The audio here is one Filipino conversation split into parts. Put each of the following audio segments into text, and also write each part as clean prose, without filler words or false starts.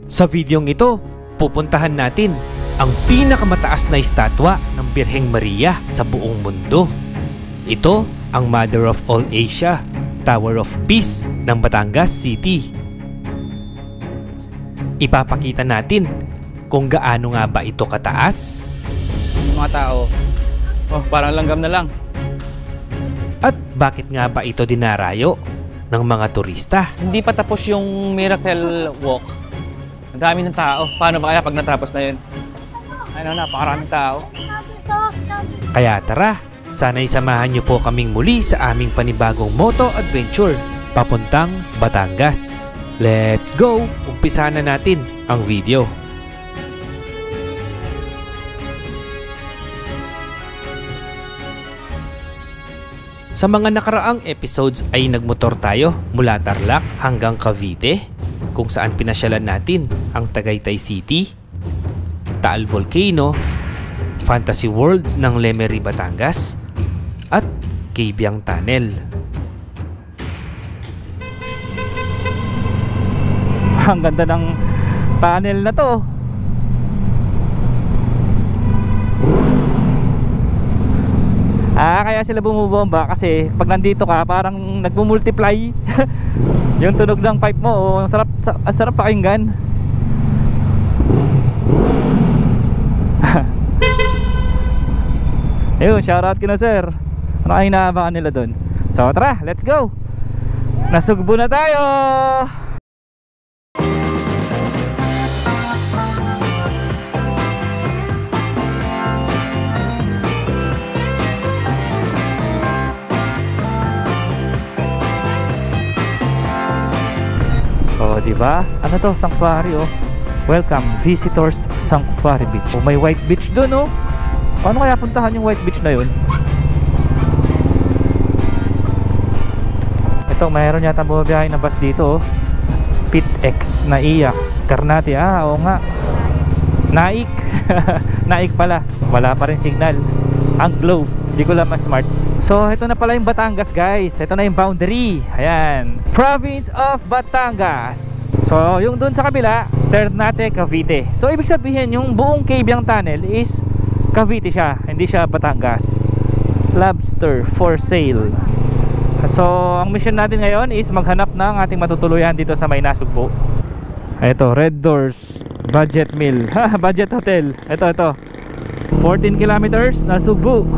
Sa videong ito, pupuntahan natin ang pinakamataas na estatwa ng Birheng Maria sa buong mundo. Ito ang Mother of all Asia, Tower of Peace ng Batangas City. Ipapakita natin kung gaano nga ba ito kataas. Mga tao, parang langgam na lang. At bakit nga ba ito dinarayo ng mga turista? Hindi pa tapos yung Miracle Walk. Ang dami ng tao. Paano ba kaya pag natapos na yun? Ano, napakaraming tao. Kaya tara, sana'y samahan niyo po kaming muli sa aming panibagong moto adventure papuntang Batangas. Let's go! Umpisa na natin ang video. Sa mga nakaraang episodes ay nagmotor tayo mula Tarlac hanggang Cavite, kung saan pinasyalan natin ang Tagaytay City, Taal Volcano, Fantasy World ng Lemery, Batangas, at Cabiang Tunnel. Ang ganda ng tunnel na to. Kaya sila bumubomba kasi pag nandito ka parang nagmumultiply yung tunog ng pipe mo. Ang sarap pakinggan. Ayun, shoutout kina sir. Ano kayo inaabangan nila doon? So tara, let's go. Nasugbo na tayo. Oh, diba? Ano to? Sanctuary, oh. Welcome, visitors Sanctuary Beach. Oh, may white beach dun, oh. Paano kaya puntahan yung white beach na yun? Ito, mayroon yata bumabiyahe na bus dito, oh. PitX, Naiyak, Karnati. Oo nga. Naik. Naik pala. Wala pa rin signal. Ang glow. Hindi ko lang ma-smart. So, ito na pala yung Batangas, guys. Ito na yung boundary. Ayan. Province of Batangas. So, yung dun sa kabila, Ternate, Cavite. So, ibig sabihin, yung buong Cabiang Tunnel is Cavite siya. Hindi siya Batangas. Lobster for sale. So, ang mission natin ngayon is maghanap ng ating matutuluyan dito sa May Nasugbu. Ito, Red Doors Budget Meal. Budget Hotel. Ito. 14 kilometers na Sugbu.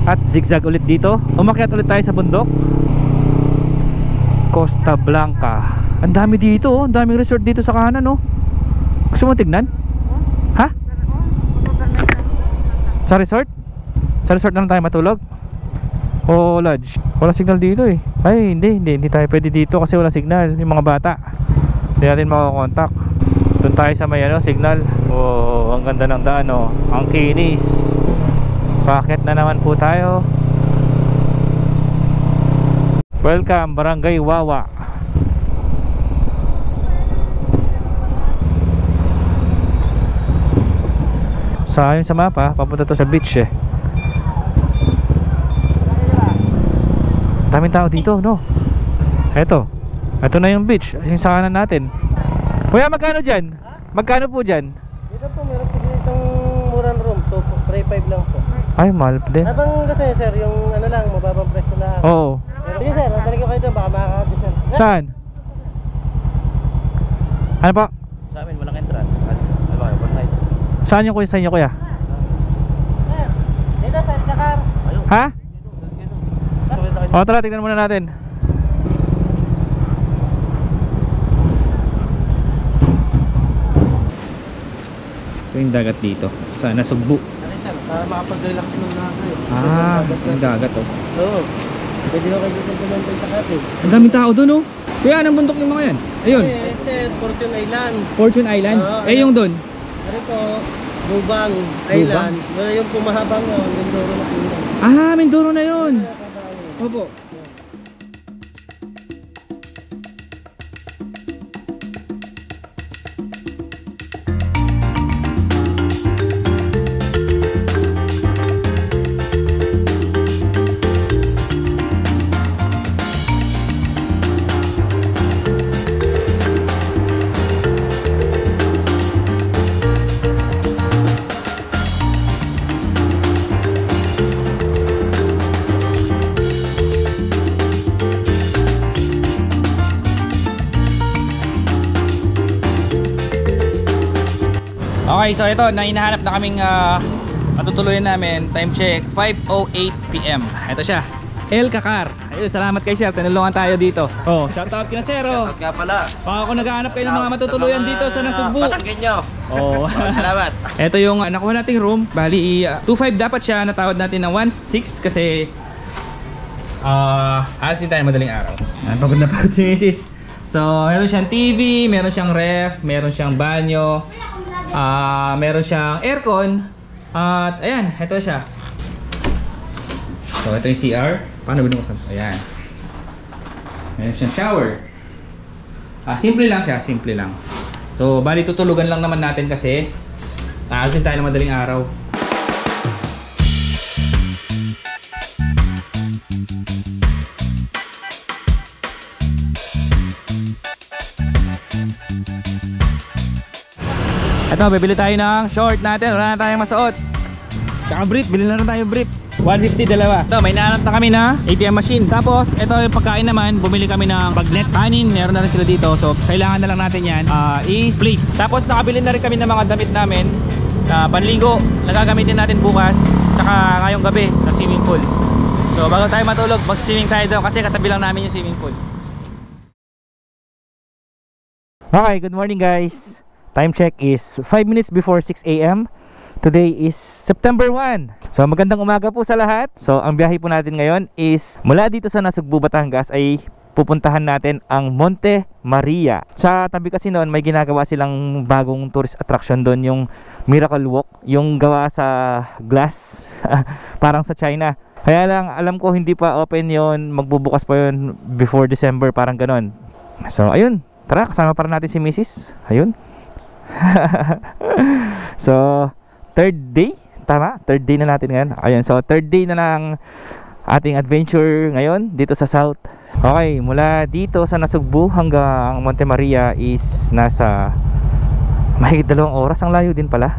At zigzag ulit dito. Umakyat ulit tayo sa bundok. Costa Blanca. Ang dami dito, oh. Ang daming resort dito sa kanan, oh. Gusto mo tignan? Ha? Sa resort? Sa resort na lang tayo matulog? O lodge? Wala signal dito, eh. Ay, hindi tayo pwede dito kasi wala signal. Yung mga bata, hindi natin makakontak. Doon tayo sa may signal. Oh, ang ganda ng daan, oh. Ang kinis. Bakit na naman po tayo? Welcome, Barangay Wawa. Sa ayon sa mapa, papunta to sa beach, eh. Daming tao dito, no? Ito na yung beach. Yung sa kanan natin. Kuya, magkano dyan? Magkano po dyan? Dito po, meron po ditong murang room. 3.5 lang po. Ay, mahal pa din. Habang kasi sir, yung ano lang, mababang presyo lang. Oo. Sige sir, talaga kayo doon, baka makakati sir. Saan? Ano pa? Sa amin, walang entrance. Ano ba, one night. Saan yung kuya sa inyo, kuya? Sir, dito sa Dakar. Ha? O, tara, tignan muna natin. Ito yung dagat dito. Sa Nasugbu. Ano sir, makapag-relax ng kayo. Yung dagat, oh. Oo. Pwede ko kayo dito tumambay sa kape. Ang daming tao doon, oh. Kuya, anong bundok yung mga yan? Ayun. Sir, Fortune Island. Fortune Island? Yung doon? Ano po, Bubang Island. Yung pumahabang o, Mindoro na po. Mindoro na yun. Opo. Okay, so ito, hinahanap na kaming matutuluyan namin. Time check, 5:08 PM. Ito siya, El Kakar. Ayun, salamat kay sir, tinulungan tayo dito. Oh, shoutout kina sir. Oh. Shoutout nga pala. Baka kung naghahanap kayo ng mga matutuluyan dito sa Nasugbu. Patangkin nyo. Oh. Salamat. Ito yung nakuha nating room. Bali, 2.5 dapat siya. Natawad natin ng 1.6 kasi alas din tayo madaling araw. Pagod na pagod si Mrs. So, meron siyang TV, meron siyang ref, meron siyang banyo, meron siyang aircon. At ayan, ito siya. So, ito yung CR. Paano binuksan? Ayan. Meron siyang shower. Simple lang siya, simple lang. So, bali tutulugan lang naman natin kasi aalisin tayo ng madaling araw. Ito, bibili tayo ng short natin. Wala na tayong masuot. Tsaka brief, bili na rin tayo brief. 150 dalawa. Ito, may nahanap na kami na ATM machine. Tapos, ito yung pagkain naman. Bumili kami ng bagnet kanin. Meron na rin sila dito. So, kailangan na lang natin yan is plate. Tapos, nakabili na rin kami ng mga damit namin na panligo. Nagagamitin natin bukas. Tsaka ngayong gabi sa swimming pool. So, bago tayo matulog, mag-swimming tayo doon kasi katabi lang namin yung swimming pool. Okay, good morning guys. Time check is 5 minutes before 6 AM. Today is September 1. So magandang umaga po sa lahat. So ang biyahe po natin ngayon is mula dito sa Nasugbu, Batangas ay pupuntahan natin ang Monte Maria. Sa tabi kasi noon may ginagawa silang bagong tourist attraction doon, yung Miracle Walk, yung gawa sa glass parang sa China. Kaya lang alam ko hindi pa open yon, magbubukas pa yon before December, parang ganon. So ayun, tara kasama para natin si Mrs. Ayun. So third day, tama? Third day na natin ngayon. Ayun, so third day na ng ating adventure ngayon dito sa South. Okay, mula dito sa Nasugbu hanggang Monte Maria is nasa mahigit 2 oras. Ang layo din pala,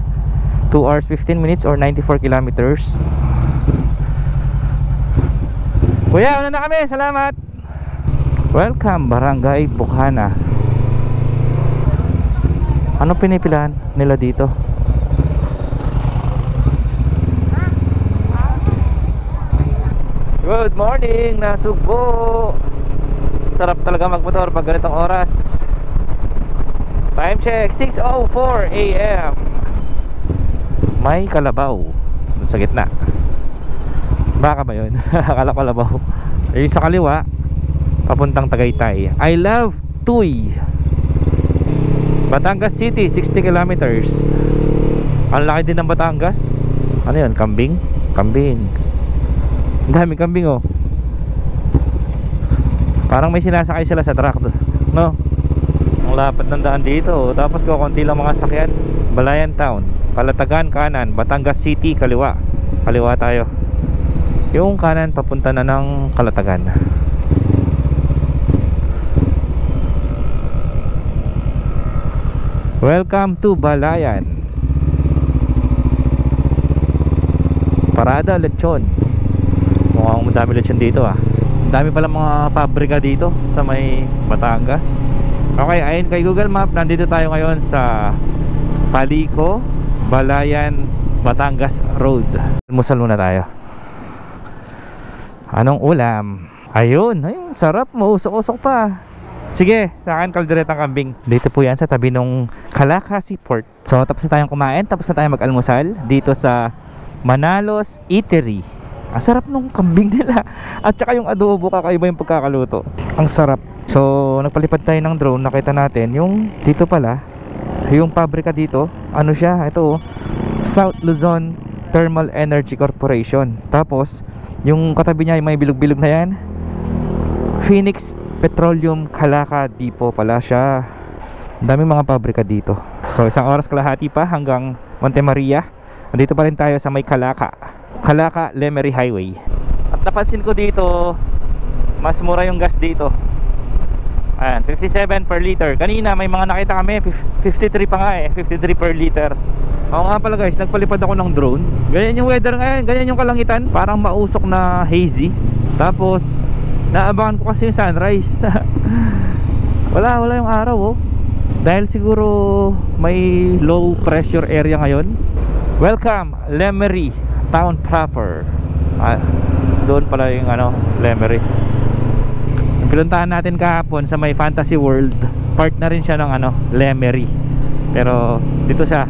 2 hours 15 minutes or 94 kilometers. Kuya, una na kami, salamat. Welcome Barangay Bukana. Ano pinipilahan nila dito? Good morning, Nasugbu. Sarap talaga magmotor pag ganitong oras. Time check, 6:04 AM. May kalabaw dun sa gitna. Baka ba yun? Akala ko kalabaw. Eh sa kaliwa, papuntang Tagaytay. I love Tuy, Batangas City, 60 kilometers. Ang laki din ng Batangas. Ano yun? Kambing? Kambing. Ang daming kambing oh. Parang may sinasakay sila sa truck, no? Ang lapad ng daan dito oh. Tapos kukunti lang mga sakyan. Balayan Town, Kalatagan kanan, Batangas City kaliwa. Kaliwa tayo. Yung kanan papunta na ng Kalatagan. Welcome to Balayan. Parada lechon. Mukhang madami lechon dito ah. Dami pala mga pabrika dito sa may Batangas. Okay, ayon kay Google Map, nandito tayo ngayon sa Paliko, Balayan, Batangas Road. Almusal muna tayo. Anong ulam? Ayun, ayun, sarap, mausok-usok pa. Sige, sa akin kalderetang kambing. Dito po yan sa tabi ng Calaca Seaport. So tapos na tayong kumain, tapos na tayong mag-almusal dito sa Manalos Eatery. Ang sarap nung kambing nila. At saka yung adobo, kakaiba yung pagkakaluto. Ang sarap. So nagpalipad tayo ng drone, nakita natin yung dito pala, yung pabrika dito. Ano siya? Ito South Luzon Thermal Energy Corporation. Tapos yung katabi niya, yung may bilog-bilog na yan, Phoenix Petroleum Calaca Depot pala siya. Daming mga pabrika dito. So 1 oras kalahati pa hanggang Monte Maria. Nandito pa rin tayo sa may Calaca Lemery Highway. At napansin ko dito, mas mura yung gas dito. Ayan, 57 per liter. Kanina may mga nakita kami 53 pa nga eh, 53 per liter. Oo nga pala guys, nagpalipad ako ng drone. Ganyan yung weather ngayon, ganyan yung kalangitan. Parang mausok na hazy. Tapos naabangan ko kasi yung sunrise. wala yung araw oh. Dahil siguro may low pressure area ngayon. Welcome Lemery Town proper. Doon pala yung Lemery. Yung pinuntahan natin kahapon sa may Fantasy World, part na rin siya ng Lemery. Pero dito siya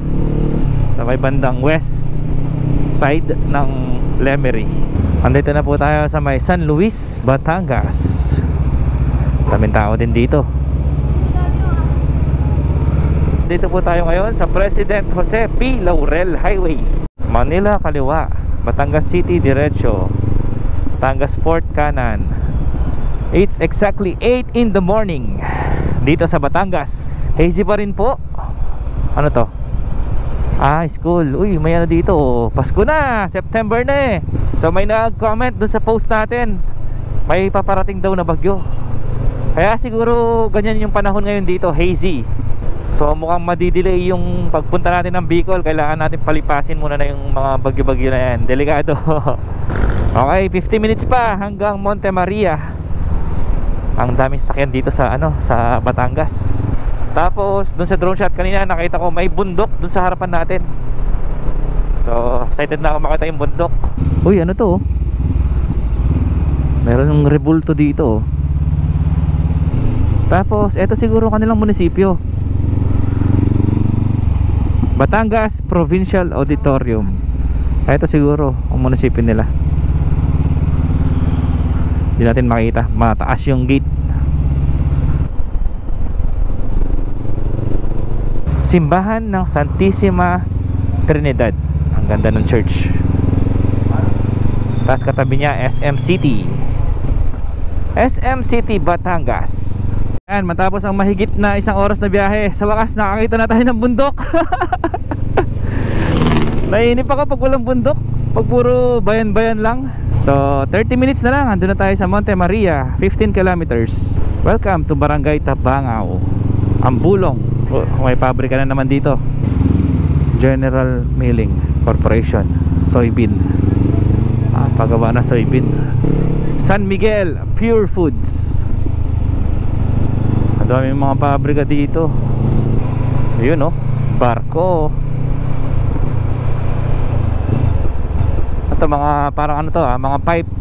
sa may bandang west side ng Lemery. Andito na po tayo sa may San Luis, Batangas. Daming tao din dito. Dito po tayo ngayon sa President Jose P. Laurel Highway, Manila kaliwa, Batangas City diretso, Batangas Port kanan. It's exactly 8 in the morning dito sa Batangas. Hazy pa rin po. Ano to? School. Uy, may dito. Pasko na, September na eh. So may nag-comment dun sa post natin, may paparating daw na bagyo. Kaya siguro ganyan yung panahon ngayon dito, hazy. So mukhang madidelay yung pagpunta natin ng Bicol. Kailangan natin palipasin muna na yung mga bagyo-bagyo na yan. Delikado. Okay, 50 minutes pa hanggang Monte Maria. Ang daming sasakyan dito sa sa Batangas. Tapos dun sa drone shot kanina nakita ko may bundok dun sa harapan natin. So excited na ako makita yung bundok. Uy, ano to? Meron yung rebulto dito. Tapos eto siguro kanilang munisipyo, Batangas Provincial Auditorium. Ito siguro ang munisipyo nila. Hindi natin makita, mataas yung gate. Simbahan ng Santissima Trinidad. Ang ganda ng church. Tapos katabi niya SM City, SM City Batangas. Yan, matapos ang mahigit na 1 oras na biyahe, sa wakas nakakita na tayo ng bundok. Naiinip ako pag walang bundok, pag puro bayan-bayan lang. So 30 minutes na lang, andun na tayo sa Monte Maria, 15 kilometers. Welcome to Barangay Tabangao, Ambulong. May pabrika na naman dito, General Milling Corporation, soybean. Pagawa na soybean. San Miguel Pure Foods. Ang daming mga pabrika dito. Ayun barko. Ito mga parang mga pipe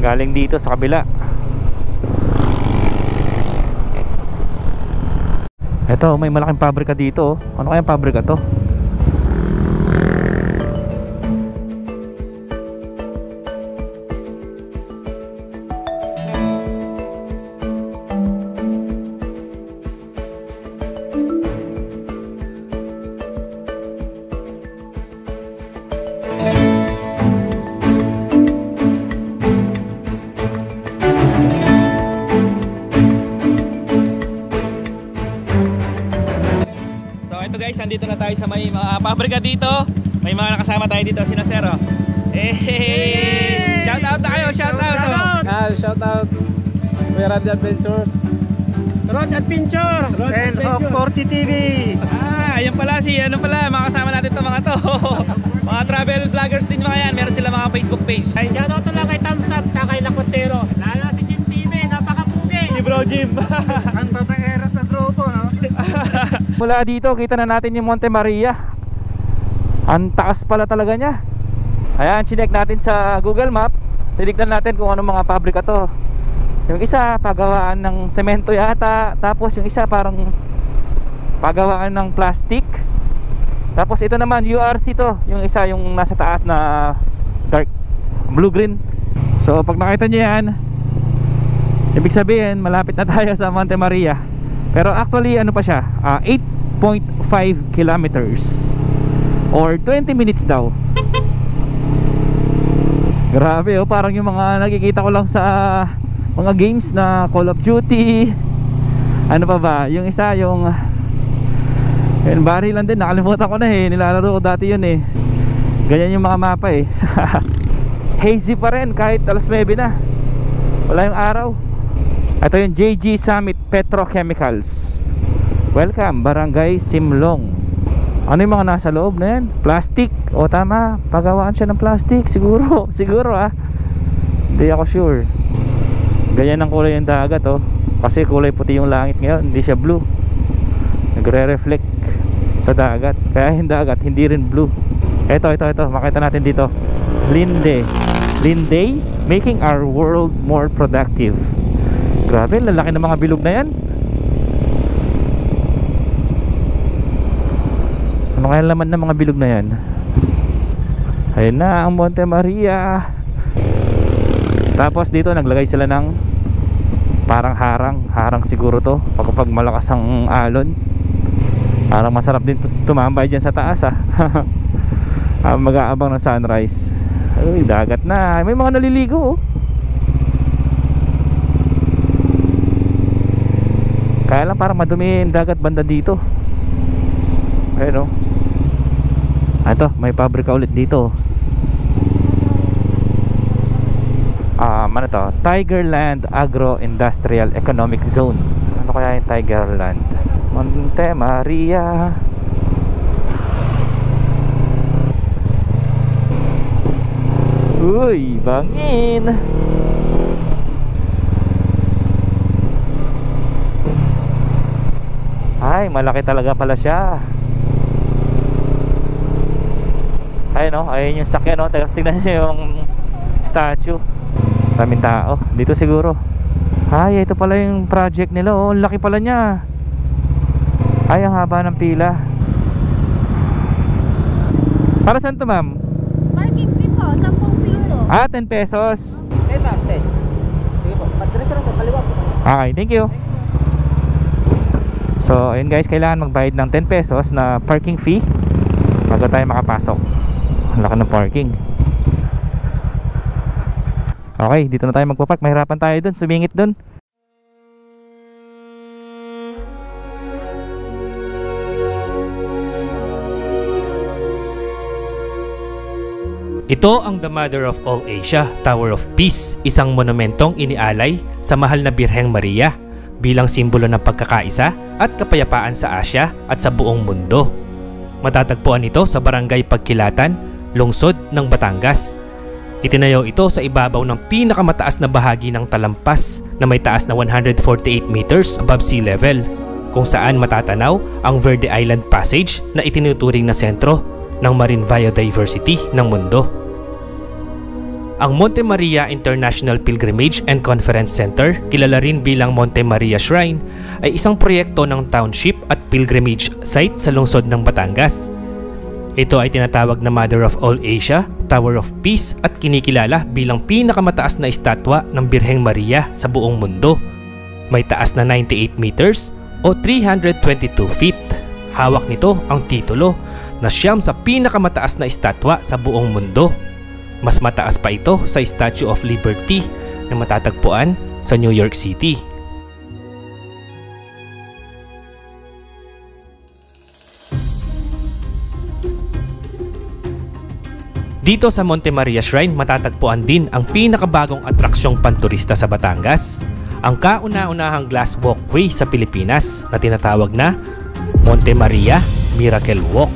galing dito sa kabila. Ito may malaking pabrika dito. Ano kayang pabrika to? Nandito na tayo sa may mga pabrika dito. May mga nakasama tayo dito, sino sir? Shout out tayo, shout out. Shout out Kuya Rod Adventures, Rod Adventure, And Hawk 40 TV. Ayan pala mga kasama natin to mga to. Mga travel vloggers din mga yan. Meron sila mga Facebook page. Ay, shout out lang kay Thumbs Up sa kay Lakotsero. Lalo si Jim TV, napakapugi. Si Bro Jim. Ang babaera sa grupo, no? Mula dito kita na natin yung Monte Maria. Ang taas pala talaga niya. Ayan, chinek natin sa Google Map. Tinignan natin kung ano mga pabrika to. Yung isa pagawaan ng semento yata. Tapos yung isa parang pagawaan ng plastic. Tapos ito naman URC to. Yung isa yung nasa taas na dark blue-green. So pag nakita nyo yan, ibig sabihin malapit na tayo sa Monte Maria. Pero actually ano pa siya, 8.5 kilometers or 20 minutes daw. Grabe parang yung mga nakikita ko lang sa mga games na Call of Duty. Ano pa ba? Yung isa yung Barry lang din, nakalimutan ko na nilalaro ko dati yun Ganyan yung mga mapa Hazy pa rin kahit alas 9 na. Wala yung araw. Ito yung JG Summit Petrochemicals. Welcome Barangay Simlong. Ano yung mga nasa loob na yan? Plastic. O tama, pagawaan siya ng plastic. Siguro Hindi ako sure. Ganyan ang kulay yung dagat Kasi kulay puti yung langit ngayon, hindi siya blue. Nagre-reflect sa dagat. Kaya yung dagat hindi rin blue. Ito, makita natin dito. Linde, making our world more productive. Grabe, lalaki ng mga bilog na yan. Ano kaya laman ng mga bilog na yan? Ayun na ang Monte Maria. Tapos dito naglagay sila ng parang harang siguro to pag malakas ang alon. Parang masarap din tumambay dyan sa taas mag-aabang ng sunrise. Ay, dagat na. May mga naliligo Kaya lang parang madumi yung dagat banda dito. Ayun Ito, may pabrika ulit dito. Ano to? Tigerland Agro-Industrial Economic Zone. Ano kaya yung Tigerland? Monte Maria. Uy, bangin. Ay, malaki talaga pala siya. Ayun ayun yung sakyan tingnan nyo yung statue. Daming tao dito siguro. Ay, ito pala yung project nila laki pala niya. Ay, ang haba ng pila. Para saan to, ma'am? Parking fee po, 10 piso. 10 pesos. Sige po, patreso lang sa kaliwa po. Okay, thank you. So, ayun guys, kailangan magbayad ng 10 pesos na parking fee bago tayo makapasok. Ang laki ng parking. Okay, dito na tayo magpapark. Mahirapan tayo dun, sumingit dun. Ito ang the Mother of all Asia, Tower of Peace, isang monumentong inialay sa mahal na Birheng Maria bilang simbolo ng pagkakaisa at kapayapaan sa Asya at sa buong mundo. Matatagpuan ito sa Barangay Pagkilatan, Lungsod ng Batangas. Itinayo ito sa ibabaw ng pinakamataas na bahagi ng Talampas na may taas na 148 meters above sea level, kung saan matatanaw ang Verde Island Passage na itinuturing na sentro ng marine biodiversity ng mundo. Ang Monte Maria International Pilgrimage and Conference Center, kilala rin bilang Monte Maria Shrine, ay isang proyekto ng township at pilgrimage site sa lungsod ng Batangas. Ito ay tinatawag na Mother of all Asia, Tower of Peace at kinikilala bilang pinakamataas na estatwa ng Birheng Maria sa buong mundo. May taas na 98 meters o 322 feet. Hawak nito ang titulo na siyam sa pinakamataas na estatwa sa buong mundo. Mas mataas pa ito sa Statue of Liberty na matatagpuan sa New York City. Dito sa Monte Maria Shrine matatagpuan din ang pinakabagong atraksyong panturista sa Batangas, ang kauna-unahang glass walkway sa Pilipinas na tinatawag na Monte Maria Miracle Walk.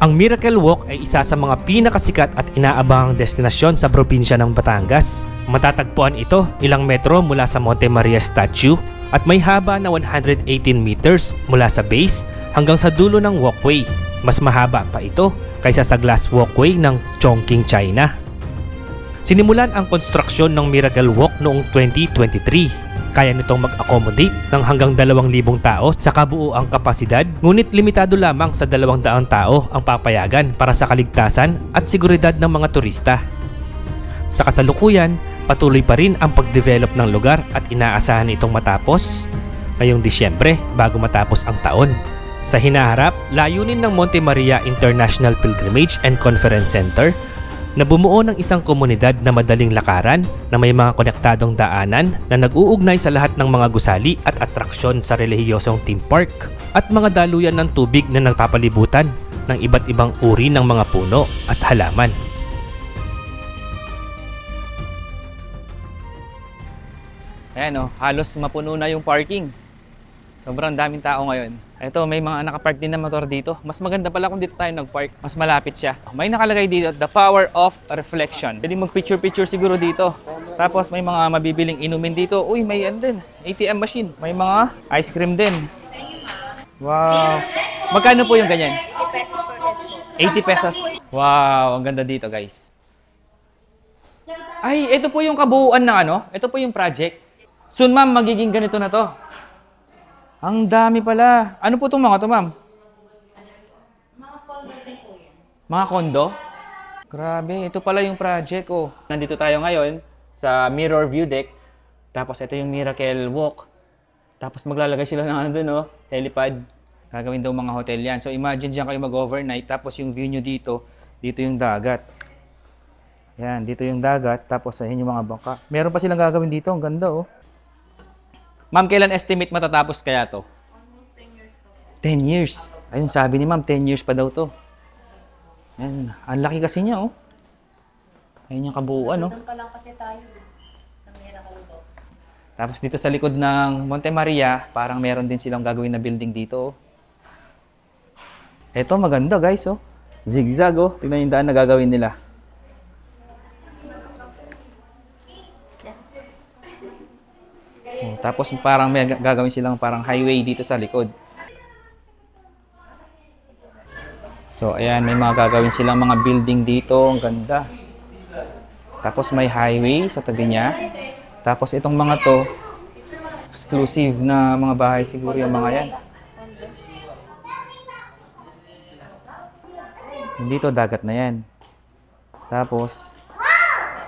Ang Miracle Walk ay isa sa mga pinakasikat at inaabangang destinasyon sa probinsya ng Batangas. Matatagpuan ito ilang metro mula sa Monte Maria Statue at may haba na 118 meters mula sa base hanggang sa dulo ng walkway. Mas mahaba pa ito kaysa sa glass walkway ng Chongqing, China. Sinimulan ang konstruksyon ng Miracle Walk noong 2023. Kaya nitong mag-accommodate ng hanggang 2,000 tao sa kabuuang kapasidad, ngunit limitado lamang sa 200 tao ang papayagan para sa kaligtasan at seguridad ng mga turista. Sa kasalukuyan, patuloy pa rin ang pag-develop ng lugar at inaasahan itong matapos ngayong Disyembre bago matapos ang taon. Sa hinaharap, layunin ng Monte Maria International Pilgrimage and Conference Center na bumuo ng isang komunidad na madaling lakaran na may mga konektadong daanan na nag-uugnay sa lahat ng mga gusali at atraksyon sa relihiyosong theme park at mga daluyan ng tubig na nagpapalibutan ng iba't ibang uri ng mga puno at halaman. Ayan halos mapuno na yung parking. Sobrang daming tao ngayon. Ito, may mga nakapark din na motor dito. Mas maganda pala kung dito tayo nagpark. Mas malapit siya. May nakalagay dito, the power of reflection. Pwede mag-picture-picture siguro dito. Tapos may mga mabibiling inumin dito. Uy, may ano din, ATM machine. May mga ice cream din. Wow. Magkano po yung ganyan? 80 pesos. Wow, ang ganda dito, guys. Ay, ito po yung kabuuan ng ano? Ito po yung project. Soon, ma'am, magiging ganito na to. Ang dami pala. Ano po itong mga to, ma'am? Mga kondo? Grabe, ito pala yung project, oh. Nandito tayo ngayon sa Mirror View Deck. Tapos ito yung Miracle Walk. Tapos maglalagay sila ng ano dun, oh, helipad. Gagawin daw mga hotel yan. So imagine dyan kayo mag-overnight. Tapos yung view nyo dito, dito yung dagat. Yan, dito yung dagat. Tapos ayun yung mga bangka. Meron pa silang gagawin dito. Ang ganda, oh. Ma'am, kailan estimate matatapos kaya to? Almost 10 years po. 10 years. Ayun, sabi ni ma'am, 10 years pa daw to. Yan, ang laki kasi niya, oh. Ayun yung kabuuan, oh. Doon pa lang kasi tayo sa Miracle Walk. Tapos dito sa likod ng Monte Maria, parang meron din silang gagawin na building dito, oh. Ito, maganda, guys, oh. Zigzag, oh. Tingnan yung daan na gagawin nila. Oh, tapos parang may gagawin silang parang highway dito sa likod. So, ayan, may mga gagawin silang mga building dito. Ang ganda. Tapos may highway sa tabi niya. Tapos itong mga to, exclusive na mga bahay siguro yung mga yan. Dito, dagat na yan. Tapos,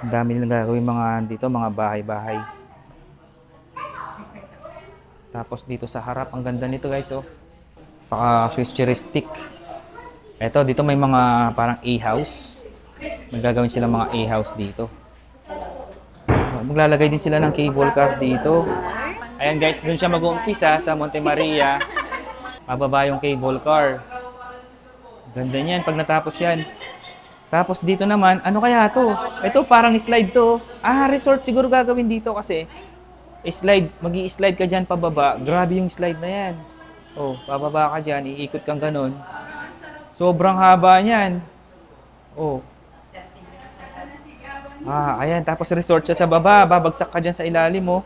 ang dami nilang gagawin mga dito, mga bahay-bahay. Tapos dito sa harap, ang ganda nito, guys, oh. Paka-futuristic. Eto, dito may mga parang A-house. Magagawin sila mga A-house dito. Maglalagay din sila ng cable car dito. Ayan, guys, dun siya mag-uumpisa sa Monte Maria. Mababa yung cable car. Ganda niyan pag natapos yan. Tapos dito naman, ano kaya to? Ito parang slide to. Ah, resort siguro gagawin dito kasi slide, magi-slide ka dyan pababa. Grabe yung slide na yan. Oh, pababa ka dyan, iikot kang ganun. Sobrang haba niyan. Oh. Ah, ayan. Tapos resort siya sa baba. Babagsak ka dyan sa ilalim mo.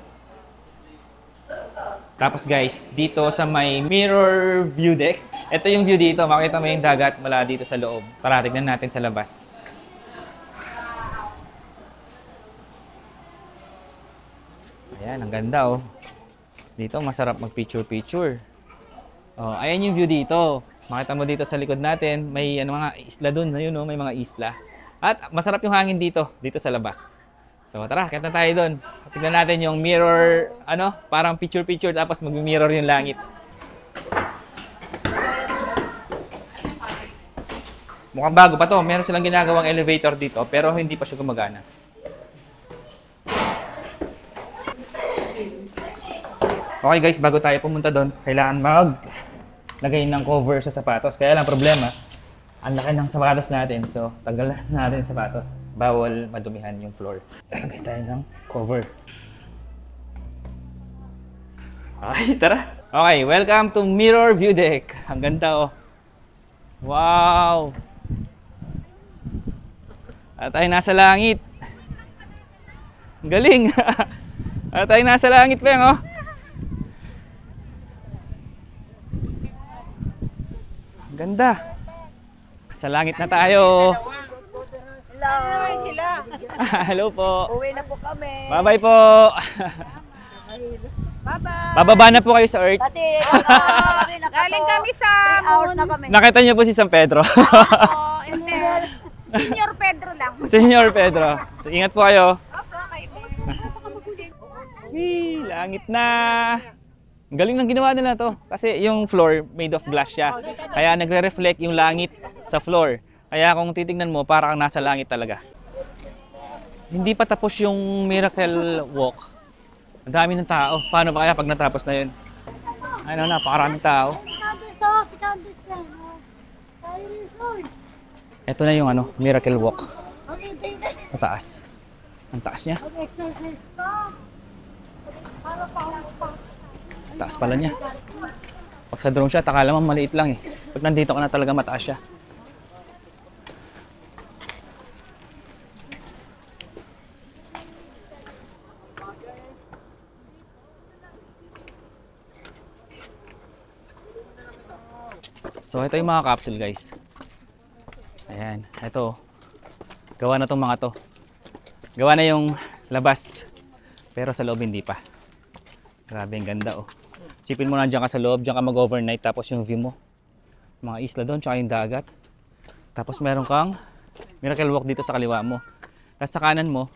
Tapos guys, dito sa may Mirror View Deck. Ito yung view dito. Makita mo yung dagat mula dito sa loob. Para tignan natin sa labas. Ayan, ang ganda, oh. Dito, masarap mag-picture-picture. Oh, ayan yung view dito. Makita mo dito sa likod natin, may ano, mga isla dun. Ayun, oh, may mga isla. At masarap yung hangin dito sa labas. So tara, kaya tayo dun. Tignan natin yung mirror, ano, parang picture-picture tapos mag-mirror yung langit. Mukhang bago pa to. Meron silang ginagawang elevator dito pero hindi pa siya gumagana. Okay guys, bago tayo pumunta doon, kailangan maglagay ng cover sa sapatos. Kaya lang problema, ang laki ng sapatos natin. So, tanggalan natin yung sapatos. Bawal madumihan yung floor. Lagay tayo ng cover. Okay, tara. Okay, welcome to Mirror View Deck. Ang ganda, oh. Wow! At tayo nasa langit. Ang galing! At tayo nasa langit, Peng, oh. Ganda. Sa langit na tayo. Hello. Hi sila. Hello po. Uwi na po kami. Bye-bye po. Bye-bye. Bababa na po kayo sa Earth. Kasi galing kami sa 3 hours na kami. Nakita niyo po si San Pedro. Oo, hindi. Senior Pedro lang. Senior Pedro. So, ingat po kayo. Opo, kayo. Langit na. Ang galing ng ginawa nila to. Kasi yung floor made of glass siya. Kaya nagre-reflect yung langit sa floor. Kaya kung titignan mo, parang nasa langit talaga. Hindi pa tapos yung Miracle Walk. Ang dami ng tao. Paano ba kaya pag natapos na yun? Ano, napakaraming tao. Ito na yung ano, Miracle Walk. Mataas. Ang taas niya. Taas pala niya. Pag sa drone shot, akala mo maliit lang eh. Pag nandito ka na talaga mataas siya. So ito yung mga capsule guys. Ayan, ito. Gawa na tong mga to. Gawa na yung labas. Pero sa loob hindi pa. Grabe, ang ganda oh. Sipin mo na dyan ka sa loob, dyan ka mag-overnight. Tapos yung view mo. Mga isla doon, tsaka yung dagat. Tapos meron kang Miracle Walk dito sa kaliwa mo. Tapos sa kanan mo,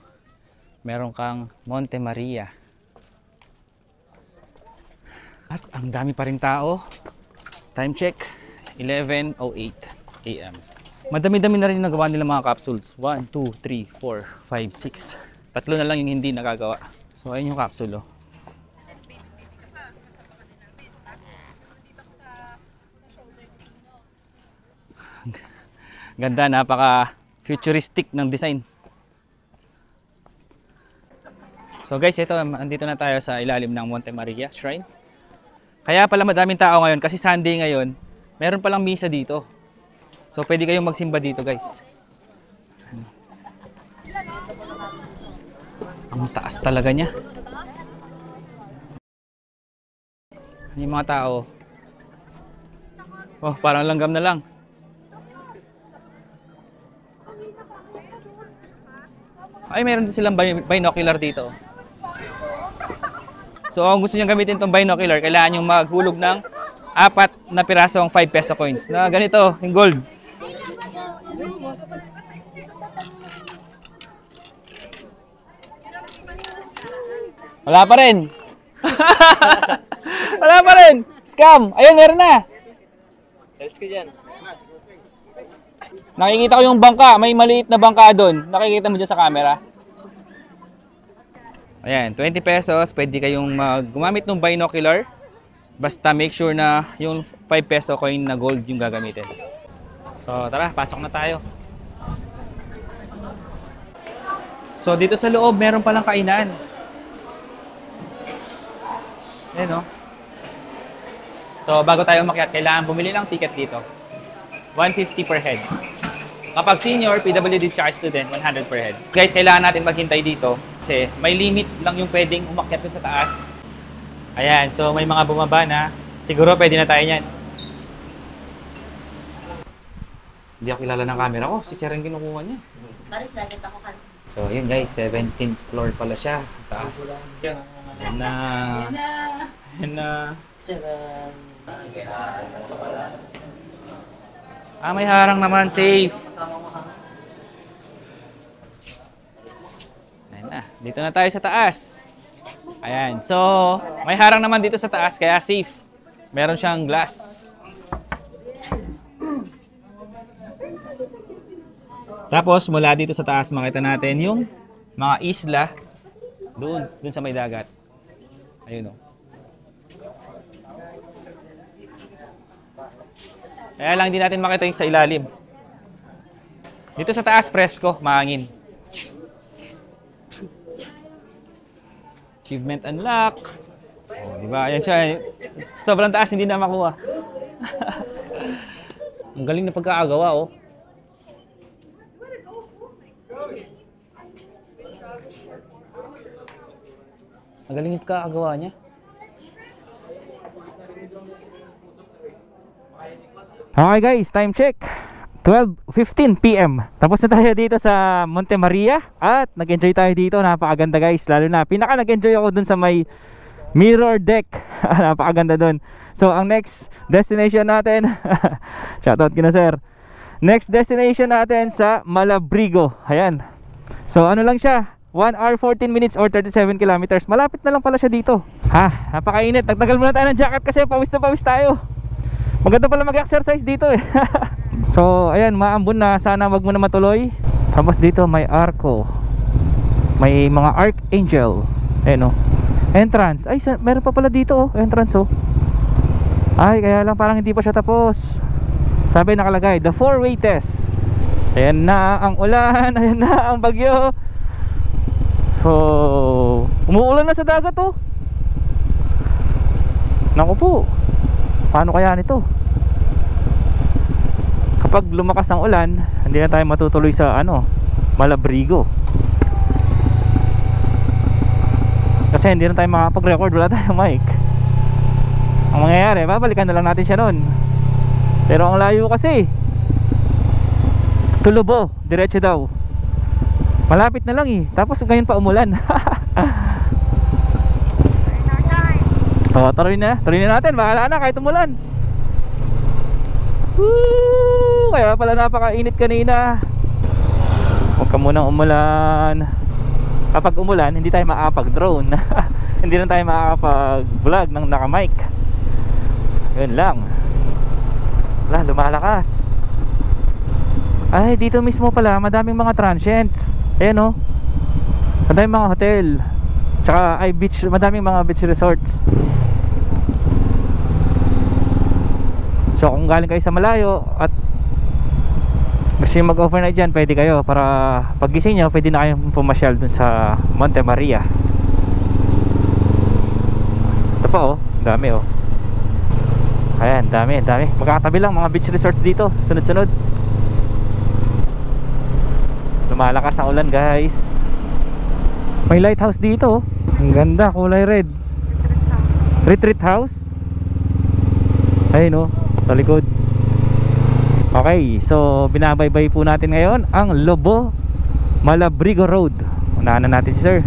meron kang Monte Maria. At ang dami pa rin tao. Time check, 11:08 AM. Madami-dami na rin yung nagawa nila mga capsules. 1, 2, 3, 4, 5, 6. Tatlo na lang yung hindi nakagawa. So ayun yung capsule oh. Ganda, napaka futuristic ng design. So guys, ito, andito na tayo sa ilalim ng Monte Maria Shrine. Kaya pala madaming tao ngayon kasi Sunday ngayon. Meron palang misa dito. So pwede kayong magsimba dito guys. Ang taas talaga niya. Yung mga tao. Oh, parang langgam na lang. Ay, meron din silang binocular dito. So, kung gusto nyo gamitin itong binocular, kailangan nyo maghulog ng 4 na pirasong 5 peso coins. Na ganito, yung gold. Wala pa rin. Wala pa rin. Scam. Ayun, meron na. Let's go dyan. Nakikita ko yung bangka. May maliit na bangka doon. Nakikita mo dyan sa camera. Ayan, 20 pesos. Pwede kayong gumamit ng binocular. Basta make sure na yung 5 peso coin na gold yung gagamitin. So tara, pasok na tayo. So dito sa loob, meron palang kainan. Ayan o. So bago tayo umakyat, kailangan bumili ng ticket dito. 150 per head. Kapag senior, PWD tsaka student, 100 per head. Guys, kailangan natin maghintay dito kasi may limit lang yung pwedeng umakyat sa taas. Ayan, so may mga bumaba na. Siguro pwede na tayo niyan. Hindi ako kilala ng camera ko. Si Sir ang kinukuha niya. Paris, nakita ko kan. So, yun guys, 17th floor pala siya. Taas. Ayan na. Ayan na. Ah, may harang naman. Safe. Ayan na. Dito na tayo sa taas. Ayan. So, may harang naman dito sa taas, kaya safe. Meron siyang glass. Tapos, mula dito sa taas, makita natin yung mga isla. Doon sa may dagat. Ayun o. Kaya lang hindi natin makita yung sa ilalim. Dito sa taas, presko, mahangin. Achievement unlock. Oh, diba? Ayan siya. Sobrang taas, hindi na makuha. Ang galing na pagkakagawa, oh. Ang galing yung pagkakagawa niya. Okay guys, time check. 12:15 PM. Tapos na tayo dito sa Monte Maria at nag-enjoy tayo dito. Napakaganda guys. Lalo na pinaka nag-enjoy ako dun sa may mirror deck. Napakaganda dun. So ang next destination natin shoutout kina sir. Next destination natin sa Malabrigo. Ayan. So ano lang siya, 1 hour 14 minutes or 37 kilometers. Malapit na lang pala siya dito. Ha, napakainit. Nagtagal muna tayo ng jacket kasi pawis na pawis tayo. Maganda pala mag-exercise dito eh. So ayan, maambon na. Sana wag mo na matuloy. Tapos dito may arco. May mga archangel. Ayan o. Entrance. Ay, meron pa pala dito oh. Entrance oh. Ay, kaya lang parang hindi pa siya tapos. Sabi nakalagay, the 4-way test. Ayan na ang ulan. Ayan na ang bagyo. So, umuulan na sa dagat oh. Naku po. Paano kaya nito? Kapag lumakas ang ulan, hindi na tayo matutuloy sa Malabrigo. Kasi hindi na tayo makapag-record, wala tayong mic. Ang mangyayari, babalikan na lang natin siya noon. Pero ang layo kasi. Tulobo, diretso daw. Malapit na lang eh. Tapos ngayon pa umulan. Oh, tuloy na natin. Bahala na kahit umulan. Woo! Kaya pala napakainit kanina. Huwag ka munang umulan. Kapag umulan, hindi tayo makakapag-drone. Hindi na tayo makakapag-vlog ng naka-mic. Yun lang. Wala, lumalakas. Ay, dito mismo pala madaming mga transients. Ayan o. Madaming mga hotel. Tsaka ay beach, madaming mga beach resorts. So kung galing kayo sa malayo at gusto nyo mag-overnight dyan, pwede kayo. Para paggising nyo, pwede na kayong pumasyal dun sa Monte Maria. Ito pa oh, dami oh. Ayan, dami. Magkakatabi lang mga beach resorts dito. Sunod-sunod. Lumalakas ang ulan guys. May lighthouse dito oh. Ang ganda, kulay red. Retreat house. Ayun oh, sa likod. Okay, so binabaybay po natin ngayon ang Lobo Malabrigo Road. Unahan na natin si sir.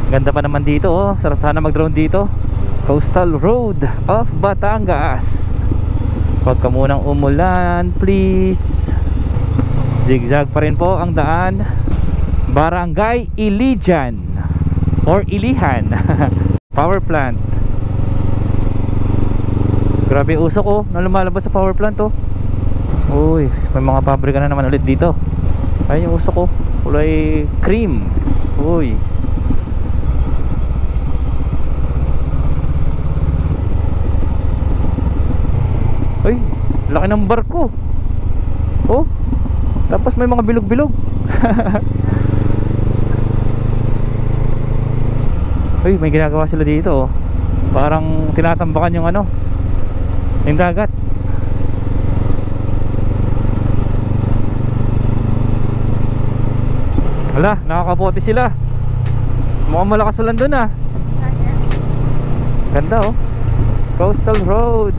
Ganda pa naman dito oh. Sarap sana mag-drone dito. Coastal Road of Batangas. Huwag ka munang umulan please. Zigzag pa rin po ang daan. Barangay Ilijan or Ilihan. Power plant. Grabe usok oh, na lumalabas sa power plant oh. Uy, may mga pabrika na naman ulit dito. Ayun yung usok oh, kulay cream. Uy. Uy, laki ng barko. Oh, tapos may mga bilog-bilog. Uy, may ginagawa sila dito oh. Parang tinatambakan yung ano, yung dagat. Hala, nakakapote sila. Mukhang malakas ulan dun ah. Ganda oh, Coastal Road.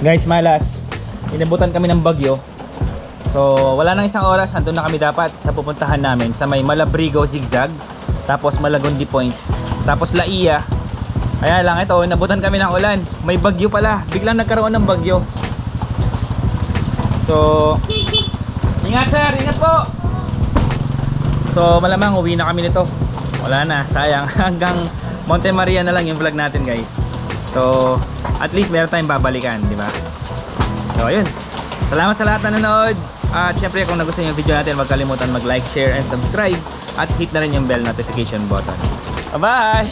Guys, malas, inabutan kami ng bagyo. So wala nang isang oras, andun na kami dapat sa pupuntahan namin sa may Malabrigo Zigzag, tapos Malagundi Point, tapos Laia. Kaya lang ito, inabutan kami ng ulan. May bagyo pala, biglang nagkaroon ng bagyo. So ingat sir, ingat po. So malamang uwi na kami nito. Wala na, sayang. Hanggang Monte Maria na lang yung vlog natin guys. So at least meron tayong babalikan, di ba? So ayun, salamat sa lahat na nanood. At syempre kung nagustuhan yung video natin, huwag kalimutan mag-like, share, and subscribe. At hit na rin yung bell notification button. Bye bye.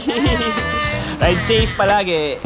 Ride safe palagi.